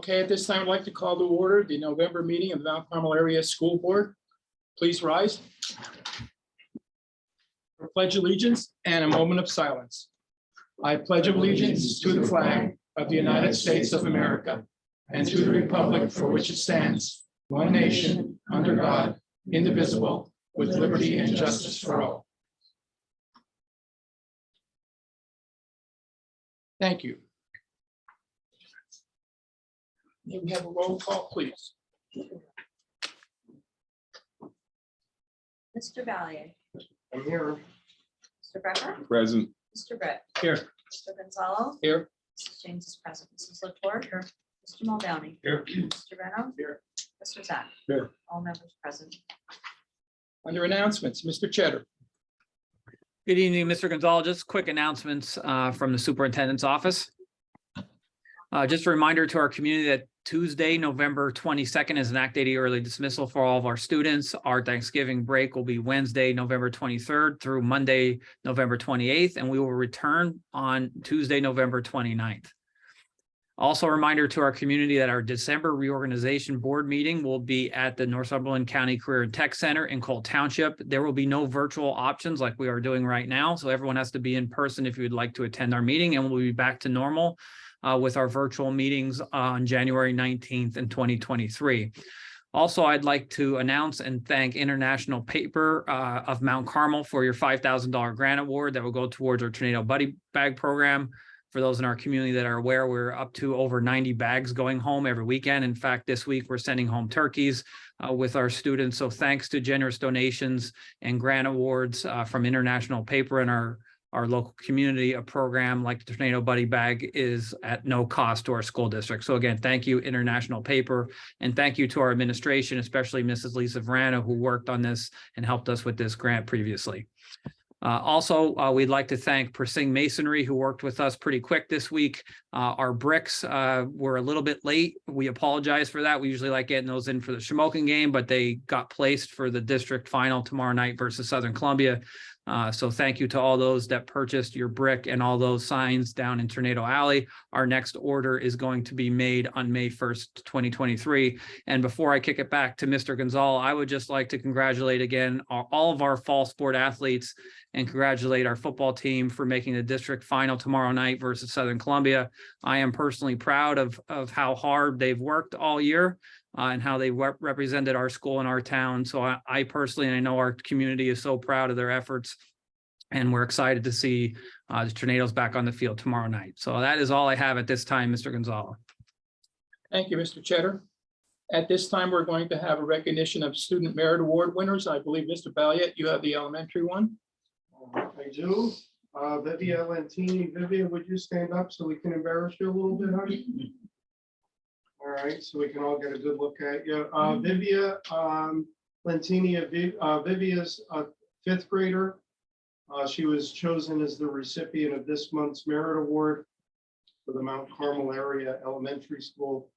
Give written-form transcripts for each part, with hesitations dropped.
Okay, at this time, I'd like to call to order the November meeting of the Mount Carmel Area School Board. Please rise. For pledge allegiance and a moment of silence. I pledge allegiance to the flag of the United States of America and to the republic for which it stands, one nation, under God, indivisible, with liberty and justice for all. Thank you. May we have a roll call, please? Mr. Valier. I'm here. Mr. Becker. Present. Mr. Brett. Here. Mr. Gonzalo. Here. Mrs. James is present. Mrs. LaTour. Here. Mr. Muldowney. Here. Mr. Reno. Here. Mr. Zach. Here. All members present. Under announcements, Mr. Cheddar. Good evening, Mr. Gonzalez. Just quick announcements from the superintendent's office. Just a reminder to our community that Tuesday, November 22nd is an Act 80 early dismissal for all of our students. Our Thanksgiving break will be Wednesday, November 23rd through Monday, November 28th, and we will return on Tuesday, November 29th. Also a reminder to our community that our December reorganization board meeting will be at the Northumberland County Career and Tech Center in Cole Township. There will be no virtual options like we are doing right now. So everyone has to be in person if you would like to attend our meeting, and we'll be back to normal with our virtual meetings on January 19th in 2023. Also, I'd like to announce and thank International Paper of Mount Carmel for your $5,000 grant award that will go towards our Tornado Buddy Bag program. For those in our community that are aware, we're up to over 90 bags going home every weekend. In fact, this week we're sending home turkeys with our students. So thanks to generous donations and grant awards from International Paper and our local community, a program like the Tornado Buddy Bag is at no cost to our school district. So again, thank you, International Paper, and thank you to our administration, especially Mrs. Lisa Verano, who worked on this and helped us with this grant previously. We'd like to thank Persing Masonry, who worked with us pretty quick this week. Our bricks were a little bit late. We apologize for that. We usually like getting those in for the Shamokin game, but they got placed for the district final tomorrow night versus Southern Columbia. So thank you to all those that purchased your brick and all those signs down in Tornado Alley. Our next order is going to be made on May 1st, 2023. And before I kick it back to Mr. Gonzalo, I would just like to congratulate again all of our fall sport athletes and congratulate our football team for making the district final tomorrow night versus Southern Columbia. I am personally proud of how hard they've worked all year. And how they represented our school and our town. So I personally, and I know our community is so proud of their efforts, and we're excited to see the Tornadoes back on the field tomorrow night. So that is all I have at this time, Mr. Gonzalo. Thank you, Mr. Cheddar. At this time, we're going to have a recognition of Student Merit Award winners. I believe, Mr. Balliet, you have the elementary one. I do. Vivia Lentini. Vivia, would you stand up so we can embarrass you a little bit, honey? All right, so we can all get a good look at you. Vivia Lentini, Vivia's a fifth grader. She was chosen as the recipient of this month's Merit Award for the Mount Carmel Area Elementary School.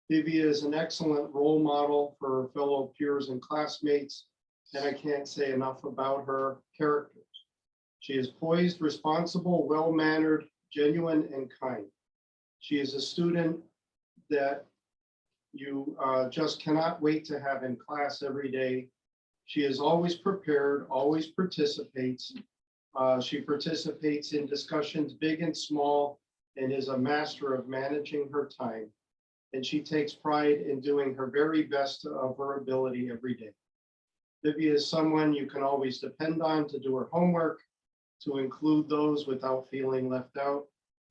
Vivia is an excellent role model for her fellow peers and classmates, and I can't say enough about her character. She is poised, responsible, well-mannered, genuine, and kind. She is a student that you just cannot wait to have in class every day. She is always prepared, always participates. She participates in discussions big and small and is a master of managing her time. And she takes pride in doing her very best of her ability every day. Vivia is someone you can always depend on to do her homework, to include those without feeling left out,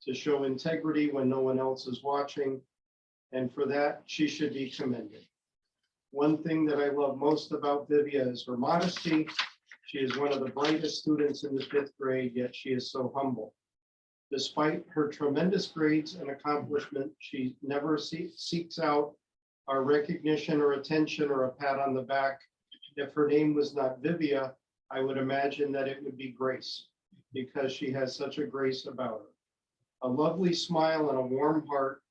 to show integrity when no one else is watching. And for that, she should be commended. One thing that I love most about Vivia is her modesty. She is one of the brightest students in the fifth grade, yet she is so humble. Despite her tremendous grades and accomplishment, she never seeks out our recognition or attention or a pat on the back. If her name was not Vivia, I would imagine that it would be Grace, because she has such a grace about her. A lovely smile and a warm heart,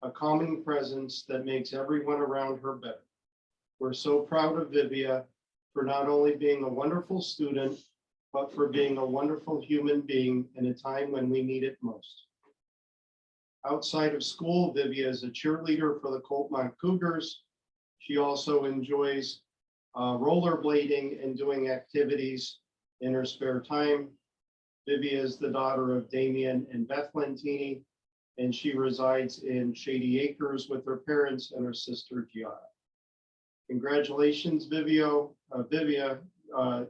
a calming presence that makes everyone around her better. We're so proud of Vivia for not only being a wonderful student, but for being a wonderful human being in a time when we need it most. Outside of school, Vivia is a cheerleader for the Coltmont Cougars. She also enjoys rollerblading and doing activities in her spare time. Vivia is the daughter of Damian and Beth Lentini, and she resides in Shady Acres with her parents and her sister Giada. Congratulations, Vivia,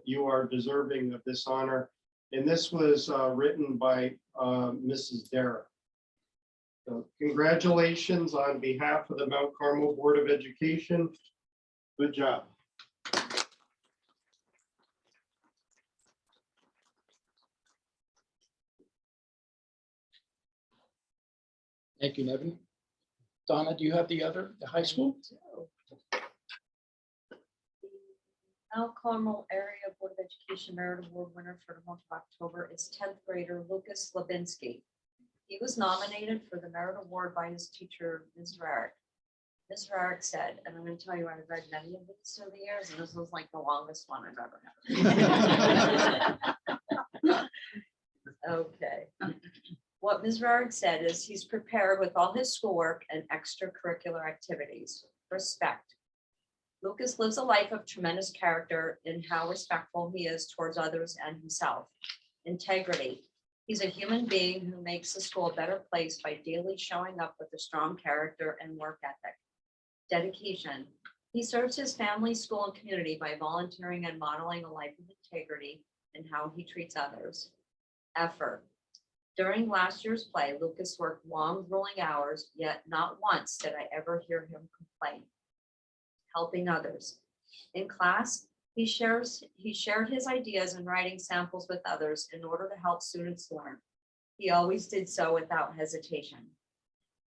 you are deserving of this honor. And this was written by Mrs. Dara. So congratulations on behalf of the Mount Carmel Board of Education. Good job. Thank you, Nevin. Donna, do you have the high school? Mount Carmel Area Board of Education Merit Award winner for the month of October is 10th grader Lucas Lebinsky. He was nominated for the Merit Award by his teacher, Ms. Rarick. Ms. Rarick said, and I'm going to tell you, I've read many of these over the years, and this was like the longest one I've ever had. Okay. What Ms. Rarick said is he's prepared with all his schoolwork and extracurricular activities. Respect. Lucas lives a life of tremendous character in how respectful he is towards others and himself. Integrity. He's a human being who makes the school a better place by daily showing up with a strong character and work ethic. Dedication. He serves his family, school, and community by volunteering and modeling a life of integrity in how he treats others. Effort. During last year's play, Lucas worked long, grueling hours, yet not once did I ever hear him complain. Helping others. In class, he shared his ideas and writing samples with others in order to help students learn. He always did so without hesitation.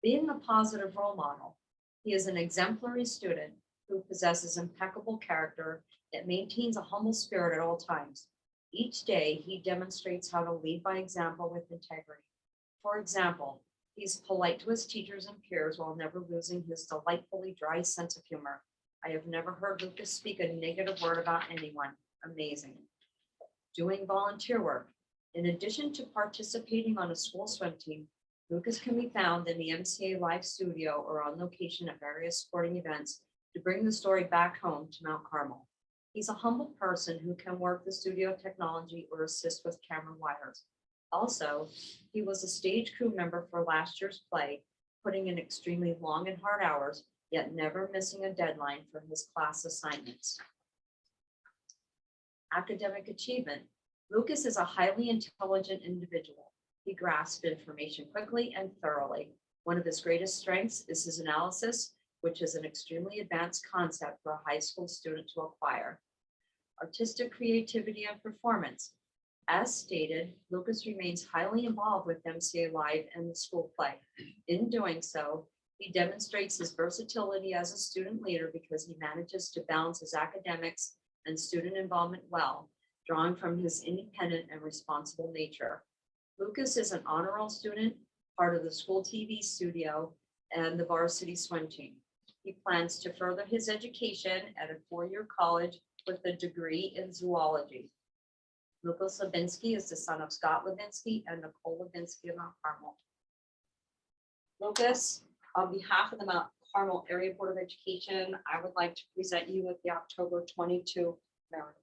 Being a positive role model, he is an exemplary student who possesses impeccable character that maintains a humble spirit at all times. Each day, he demonstrates how to lead by example with integrity. For example, he's polite to his teachers and peers while never losing his delightfully dry sense of humor. I have never heard Lucas speak a negative word about anyone. Amazing. Doing volunteer work. In addition to participating on a school swim team, Lucas can be found in the MCA Live studio or on location at various sporting events to bring the story back home to Mount Carmel. He's a humble person who can work the studio technology or assist with camera wires. Also, he was a stage crew member for last year's play, putting in extremely long and hard hours, yet never missing a deadline for his class assignments. Academic achievement. Lucas is a highly intelligent individual. He grasps information quickly and thoroughly. One of his greatest strengths is his analysis, which is an extremely advanced concept for a high school student to acquire. Artistic creativity and performance. As stated, Lucas remains highly involved with MCA Live and the school play. In doing so, he demonstrates his versatility as a student leader because he manages to balance his academics and student involvement well, drawing from his independent and responsible nature. Lucas is an honor roll student, part of the school TV studio and the varsity swim team. He plans to further his education at a four-year college with a degree in zoology. Lucas Lebinsky is the son of Scott Lebinsky and Nicole Lebinsky of Mount Carmel. Lucas, on behalf of the Mount Carmel Area Board of Education, I would like to present you with the October 22 Merit Award.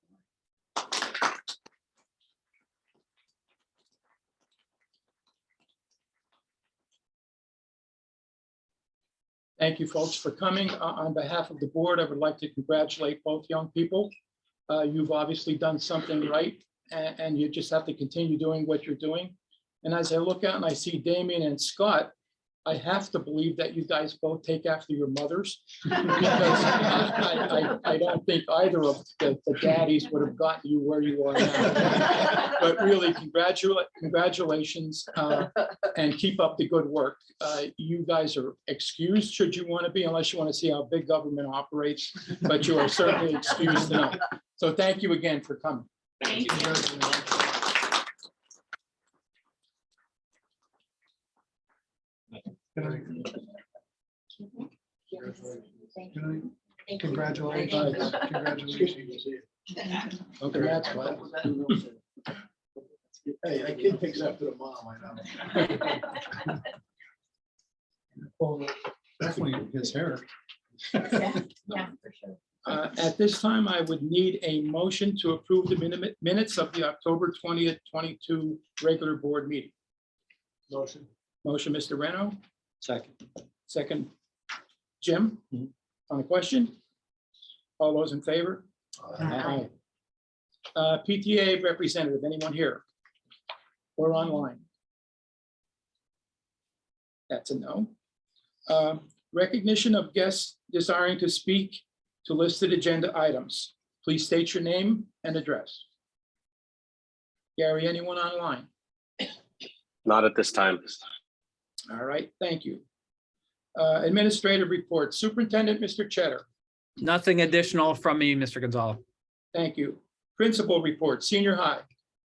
Thank you, folks, for coming. On behalf of the board, I would like to congratulate both young people. You've obviously done something right, and you just have to continue doing what you're doing. And as I look out and I see Damien and Scott, I have to believe that you guys both take after your mothers, because I don't think either of the daddies would have gotten you where you are now. But really, congratulations, and keep up the good work. You guys are excused should you want to be, unless you want to see how big government operates, but you are certainly excused enough. So thank you again for coming. Thank you. Congratulations. Congratulations. Okay, that's fine. Hey, a kid picks after the mom, I know. Well, definitely his hair. Yeah, for sure. At this time, I would need a motion to approve the minutes of the October 20th, 22 regular board meeting. Motion. Motion, Mr. Reno, Second. second, Jim, Mhm. on the question? All those in favor? Aye. PTA representative, anyone here? Or online? That's a no. Recognition of guests desiring to speak to listed agenda items. Please state your name and address. Gary, anyone online? Not at this time. All right, thank you. Administrative report, Superintendent, Mr. Cheddar, Nothing additional from me, Mr. Gonzalez. thank you. Principal report, senior high.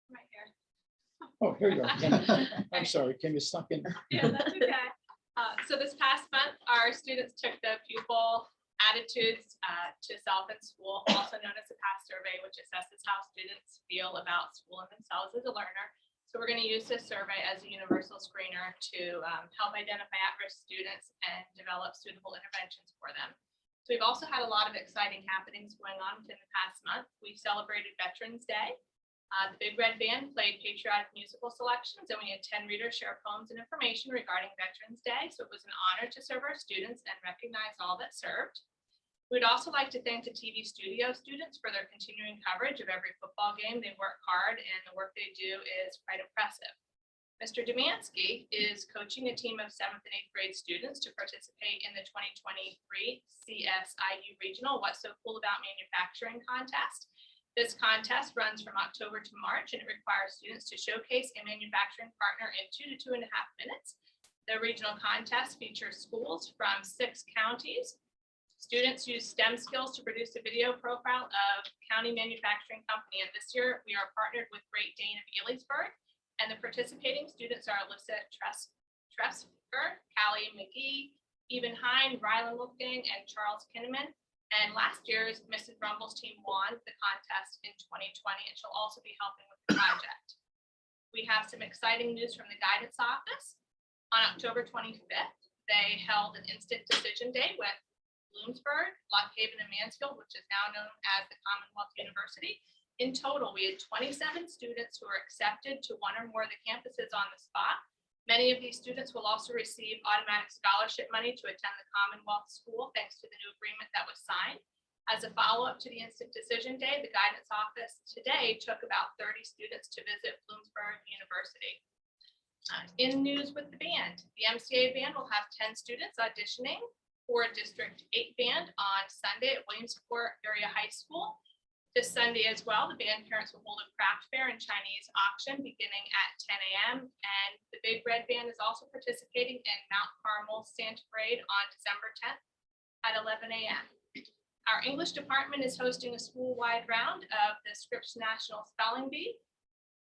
Right here. Oh, here you go. Kim. I'm sorry, Kim, you snuck in. Yeah, that's okay. So this past month, our students took the pupil attitudes to self in school, also known as the PASS survey, which assesses how students feel about school and themselves as a learner. So we're going to use this survey as a universal screener to help identify at-risk students and develop suitable interventions for them. So we've also had a lot of exciting happenings going on within the past month. We celebrated Veterans Day. The Big Red Band played patriotic musical selections, and we had 10 readers share poems and information regarding Veterans Day. So it was an honor to serve our students and recognize all that served. We'd also like to thank the TV studio students for their continuing coverage of every football game. They work hard, and the work they do is quite impressive. Mr. Demansky is coaching a team of 7th and 8th grade students to participate in the 2023 CSIU Regional What's So Cool About Manufacturing contest. This contest runs from October to March, and it requires students to showcase a manufacturing partner in 2 to 2.5 minutes. The regional contest features schools from 6 counties. Students use STEM skills to produce a video profile of county manufacturing company. And this year we are partnered with Great Dane of Elysburg, and the participating students are Alyssa Tresker, Callie McGee, Eben Hine, Rylan Wolfgang, and Charles Kinnaman. And last year's Mrs. Rumble's team won the contest in 2020, and she'll also be helping with the project. We have some exciting news from the guidance office. On October 25th, they held an instant decision day with Bloomsburg, Lock Haven, and Mansfield, which is now known as the Commonwealth University. In total, we had 27 students who were accepted to one or more of the campuses on the spot. Many of these students will also receive automatic scholarship money to attend the Commonwealth School, thanks to the new agreement that was signed. As a follow-up to the instant decision day, the guidance office today took about 30 students to visit Bloomsburg University. In news with the band, the MCA band will have 10 students auditioning for District 8 band on Sunday at Williamsport Area High School. This Sunday as well, the band parents will hold a craft fair and Chinese auction beginning at 10 a.m. And the Big Red Band is also participating in Mount Carmel Santa Parade on December 10th at 11 a.m. Our English department is hosting a school-wide round of the Scripps National Spelling Bee.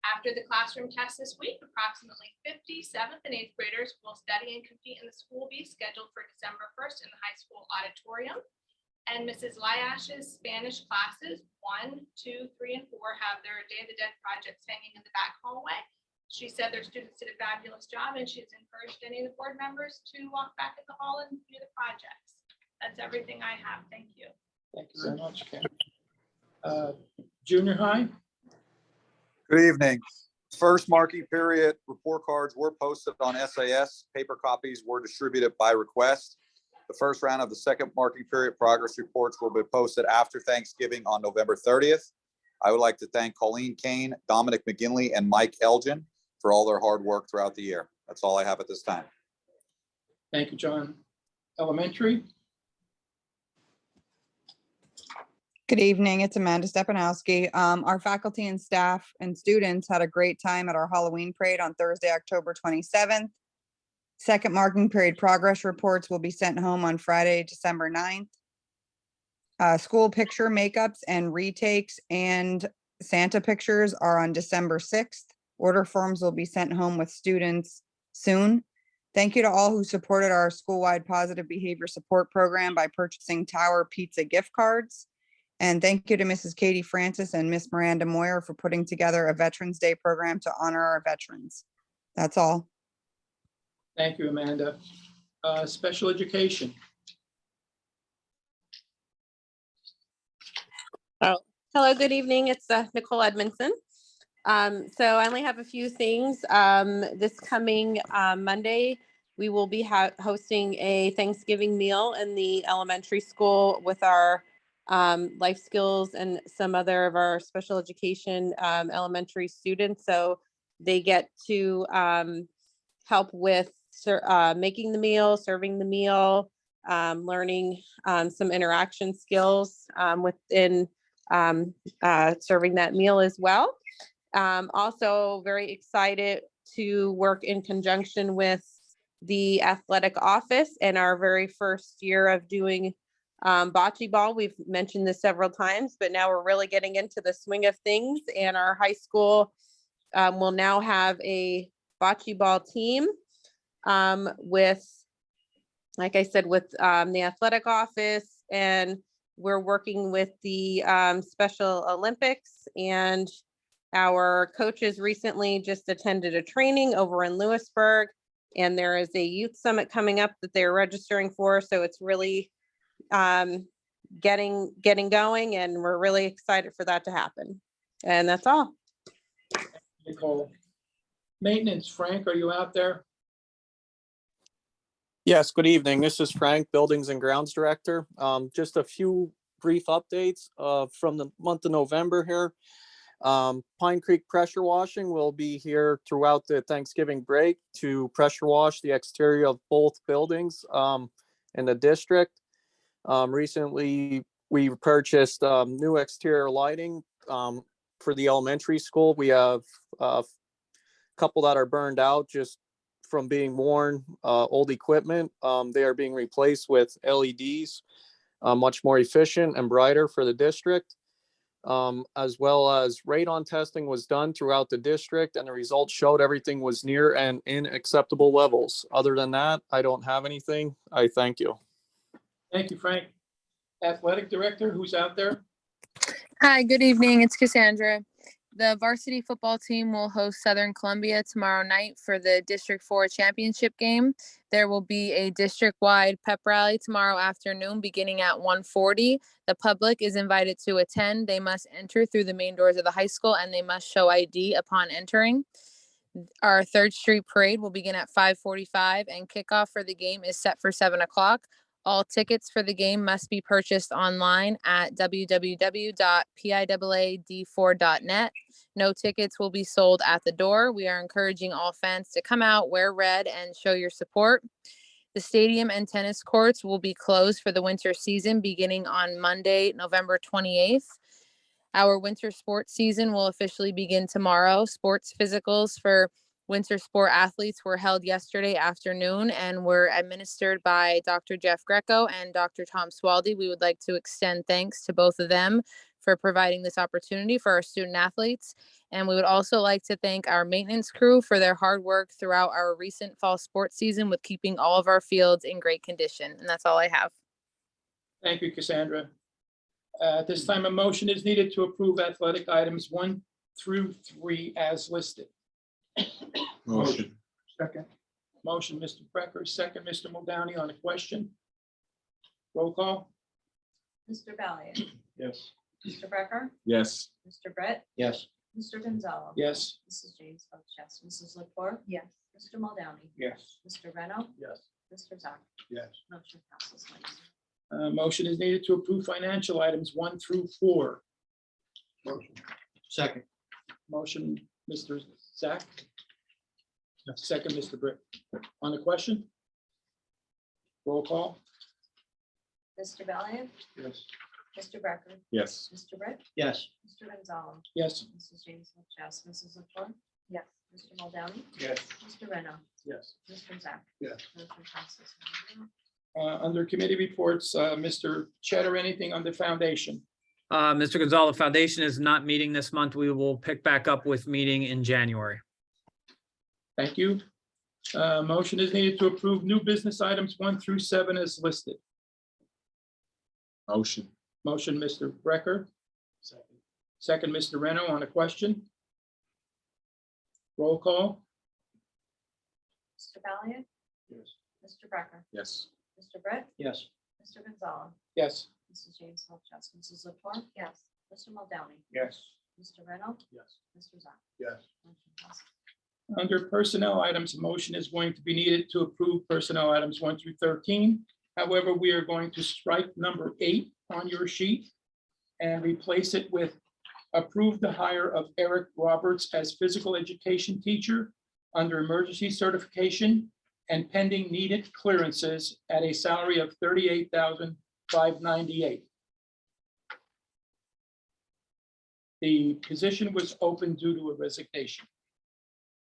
After the classroom test this week, approximately 50 7th and 8th graders will study and compete in the school bee scheduled for December 1st in the high school auditorium. And Mrs. Lyash's Spanish classes 1, 2, 3, and 4 have their Day of the Dead projects hanging in the back hallway. She said their students did a fabulous job, and she's encouraged any of the board members to walk back in the hall and view the projects. That's everything I have. Thank you. Thank you very much, Kim. Junior high, Good evening. First marking period report cards were posted on SAS. Paper copies were distributed by request. The first round of the second marking period progress reports will be posted after Thanksgiving on November 30th. I would like to thank Colleen Kane, Dominic McGinley, and Mike Elgin for all their hard work throughout the year. That's all I have at this time. thank you, John. Elementary, Good evening, it's Amanda Stepanowski. Our faculty and staff and students had a great time at our Halloween parade on Thursday, October 27th. Second marking period progress reports will be sent home on Friday, December 9th. School picture makeups and retakes and Santa pictures are on December 6th. Order forms will be sent home with students soon. Thank you to all who supported our school-wide positive behavior support program by purchasing Tower Pizza gift cards. And thank you to Mrs. Katie Francis and Miss Miranda Moyer for putting together a Veterans Day program to honor our veterans. That's all. thank you, Amanda. Special education. Oh, hello, good evening. It's Nicole Edmondson. So I only have a few things. This coming Monday, we will be hosting a Thanksgiving meal in the elementary school with our life skills and some other of our special education elementary students. So they get to help with making the meal, serving the meal, learning some interaction skills within serving that meal as well. Also very excited to work in conjunction with the athletic office and our very first year of doing bocce ball. We've mentioned this several times, but now we're really getting into the swing of things, and our high school will now have a bocce ball team with, like I said, with the athletic office, and we're working with the Special Olympics, and our coaches recently just attended a training over in Lewisburg, and there is a youth summit coming up that they're registering for. So it's really getting going, and we're really excited for that to happen. And that's all. Nicole. Maintenance, Frank, are you out there? Yes, good evening. This is Frank, Buildings and Grounds Director. Just a few brief updates from the month of November here. Pine Creek Pressure Washing will be here throughout the Thanksgiving break to pressure wash the exterior of both buildings in the district. Recently, we purchased new exterior lighting for the elementary school. We have a couple that are burned out just from being worn, old equipment. They are being replaced with LEDs, much more efficient and brighter for the district. As well as radon testing was done throughout the district, and the results showed everything was near and in acceptable levels. Other than that, I don't have anything. I thank you. Thank you, Frank. Athletic Director, who's out there? Hi, good evening. It's Cassandra. The varsity football team will host Southern Columbia tomorrow night for the District 4 championship game. There will be a district-wide pep rally tomorrow afternoon beginning at 1:40. The public is invited to attend. They must enter through the main doors of the high school, and they must show ID upon entering. Our 3rd Street Parade will begin at 5:45, and kickoff for the game is set for 7 o'clock. All tickets for the game must be purchased online at www.piaad4.net. No tickets will be sold at the door. We are encouraging all fans to come out, wear red, and show your support. The stadium and tennis courts will be closed for the winter season beginning on Monday, November 28th. Our winter sports season will officially begin tomorrow. Sports physicals for winter sport athletes were held yesterday afternoon and were administered by Dr. Jeff Greco and Dr. Tom Swaldy. We would like to extend thanks to both of them for providing this opportunity for our student athletes. And we would also like to thank our maintenance crew for their hard work throughout our recent fall sports season with keeping all of our fields in great condition. And that's all I have. Thank you, Cassandra. At this time, a motion is needed to approve athletic items 1 through 3 as listed. Motion. Second. Motion, Mr. Becker, second, Mr. Muldowney on the question. Roll call. Mr. Valiant, Yes. Mr. Becker, Yes. Mr. Brett, Yes. Mr. Gonzalez. Yes. Mrs. James votes yes. Mrs. Lepore. Yes. Mr. Muldowney, Yes. Mr. Reno, Yes. Mr. Zach. Yes. Motion passes. Motion is needed to approve financial items 1 through 4. Motion. Second. Motion, Mr. Zach. Second, Mr. Britt. On the question? Roll call. Mr. Valiant, Yes. Mr. Becker, Yes. Mr. Brett, Yes. Mr. Gonzalez, Yes. Mrs. James votes yes. Mrs. Lepore. Yes. Mr. Muldowney, Yes. Mr. Reno, Yes. Mr. Zach. Yes. Motion passes. Under committee reports, Mr. Cheddar, anything on the foundation? Mr. Gonzalez, Foundation is not meeting this month. We will pick back up with meeting in January. Thank you. Motion is needed to approve new business items 1 through 7 as listed. Motion. Motion, Mr. Brecker. Second. Second, Mr. Reno on a question. Roll call. Mr. Valiant, Yes. Mr. Becker, Yes. Mr. Britt, Yes. Mr. Gonzalez, Yes. Mrs. James Felches, Mrs. Latour. Yes. Mr. Muldowney, Yes. Mr. Reno, Yes. Mr. Zach. Yes. Motion passes. Under personnel items, a motion is going to be needed to approve personnel items 1 through 13. However, we are going to strike number 8 on your sheet and replace it with approve the hire of Eric Roberts as physical education teacher under emergency certification and pending needed clearances at a salary of $38,598. The position was open due to a resignation.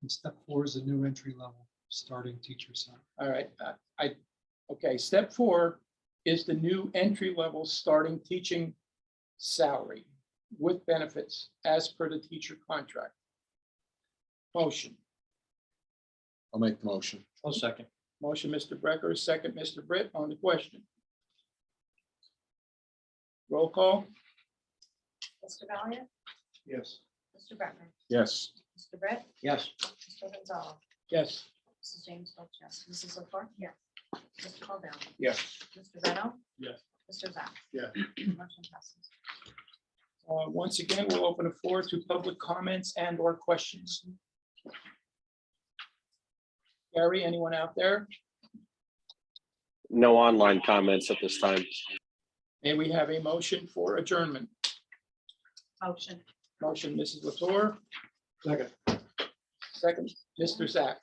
And step 4 is a new entry level starting teacher salary. All right, okay, step 4 is the new entry level starting teaching salary with benefits as per the teacher contract. Motion. I'll make the motion. I'll second. Motion, Mr. Brecker, second, Mr. Britt on the question. Roll call. Mr. Valiant, Yes. Mr. Becker, Yes. Mr. Britt, Yes. Mr. Gonzalez, Yes. Mrs. James Felches, Mrs. Latour. Yes. Mr. Muldowney, Yes. Mr. Reno, Yes. Mr. Zach. Yeah. Motion passes. Once again, we'll open the floor to public comments and or questions. Gary, anyone out there? No online comments at this time. May we have a motion for adjournment? Motion. Motion, Mrs. Latour. Second. Second, Mr. Zach.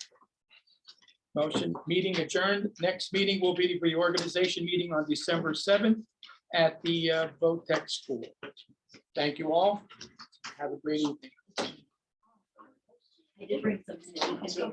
Motion, meeting adjourned. Next meeting will be the reorganization meeting on December 7th at the Votech School. Thank you all. Have a great evening. I did bring some sticky fingers down.